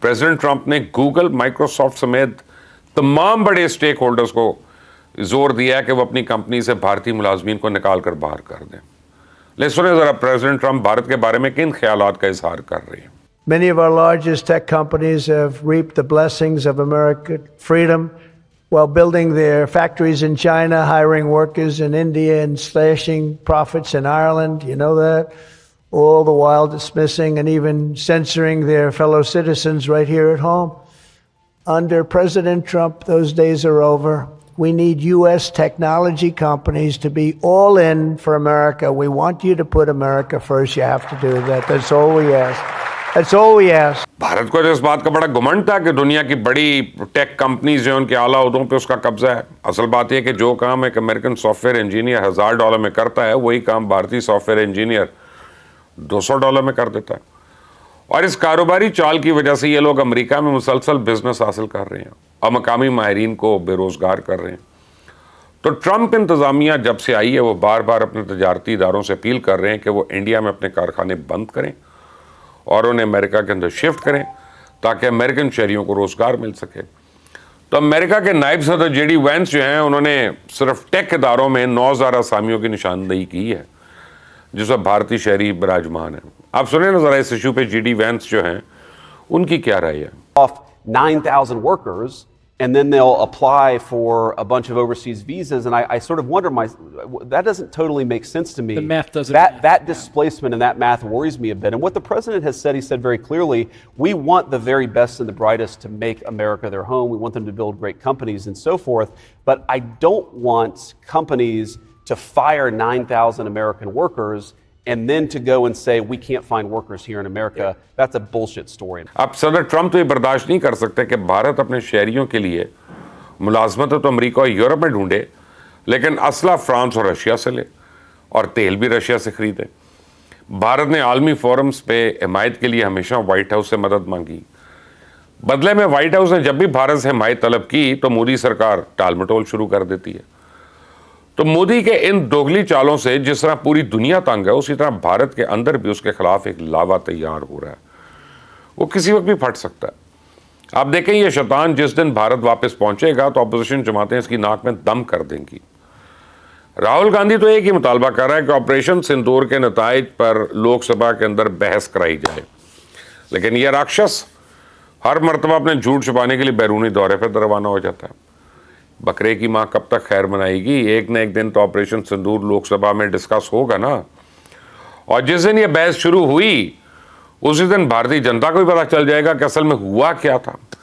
President Trump ने Google, Microsoft समेत तमाम बड़े स्टेक होल्डर्स को जोर दिया है कि वो अपनी कंपनी से भारतीय मुलाजमीन को निकाल कर बाहर कर दें। लेकिन सुने जरा प्रेसिडेंट ट्रंप भारत के बारे में किन ख्यालात का इजहार कर रहे हैं। Many of our largest tech companies have reaped the blessings of American freedom while building their factories in China, hiring workers in India, and slashing profits in Ireland. You know that? All the while dismissing and even censoring their fellow citizens right here at home. Under President Trump, those days are over. We need U.S. technology companies to be all in for America. We want you to put America first. You have to do that. That's all we ask. That's all we ask. Bharat को इस बात का बड़ा घमंड था कि दुनिया की बड़ी टेक कंपनीज जो उनके आला उहदों पे उसका कब्जा है। असल बात यह कि जो काम एक अमेरिकन सॉफ्टवेयर इंजीनियर $1000 में करता है, वही काम भारतीय सॉफ्टवेयर इंजीनियर $200 में कर देता है। और इस कारोबारी चाल की वजह से ये लोग अमेरिका में मुसलसल बिजनेस हासिल कर रहे हैं और मकामी माहिरीन को बेरोजगार कर रहे हैं। तो ट्रंप इंतजामिया जब से आई है, वो बार बार अपने तजारती इदारों से अपील कर रहे हैं कि वो इंडिया में अपने कारखाने बंद करें और उन्हें अमेरिका के अंदर शिफ्ट करें ताकि अमेरिकन शहरियों को रोजगार मिल सके। तो अमेरिका के नायब सदर जेडी वैंस जो हैं, उन्होंने सिर्फ टेक इदारों में 9000 असामियों की निशानदेही की है जिसमें भारतीय शहरी विराजमान है। आप सुने ना जरा इस इशू पे जेडी वैंस जो हैं उनकी क्या राय है। Off 9,000 workers, and then they'll apply for a bunch of overseas visas, and I sort of wonder, that doesn't totally make sense to me. The math doesn't. That displacement and that math worries me a bit. And what the president has said, he said very clearly, we want the very best and the brightest to make America their home. We want them to build great companies and so forth. But I don't want companies to fire 9,000 American workers and then to go and say we can't find workers here in America. That's a bullshit story. अब सदर Trump तो ये बर्दाश्त नहीं कर सकते कि भारत अपने शहरियों के लिए मुलाजमत तो अमेरिका और यूरोप में ढूंढे, लेकिन असला फ्रांस और रशिया से ले और तेल भी रशिया से खरीदे। भारत ने आलमी फोरम्स पे हिमायत के लिए हमेशा व्हाइट हाउस से मदद मांगी। बदले में व्हाइट हाउस ने जब भी भारत से हिमायत तलब की तो मोदी सरकार टाल मटोल शुरू कर देती है। तो मोदी के इन दोगली चालों से जिस तरह पूरी दुनिया तंग है, उसी तरह भारत के अंदर भी उसके खिलाफ एक लावा तैयार हो रहा है। वो किसी वक्त भी फट सकता है। आप देखें, ये शैतान जिस दिन भारत वापस पहुंचेगा तो अपोजिशन जमातें इसकी नाक में दम कर देंगी। राहुल गांधी तो एक ही मुतालबा कर रहा है कि ऑपरेशन सिंदूर के नताइज पर लोकसभा के अंदर बहस कराई जाए, लेकिन यह राक्षस हर मरतबा अपने झूठ छुपाने के लिए बैरूनी दौरे पर रवाना हो जाता है। बकरे की माँ कब तक खैर मनाएगी? एक न एक दिन तो ऑपरेशन सिंदूर लोकसभा में डिस्कस होगा ना। और जिस दिन ये बहस शुरू हुई उसी दिन भारतीय जनता को भी पता चल जाएगा कि असल में हुआ क्या था।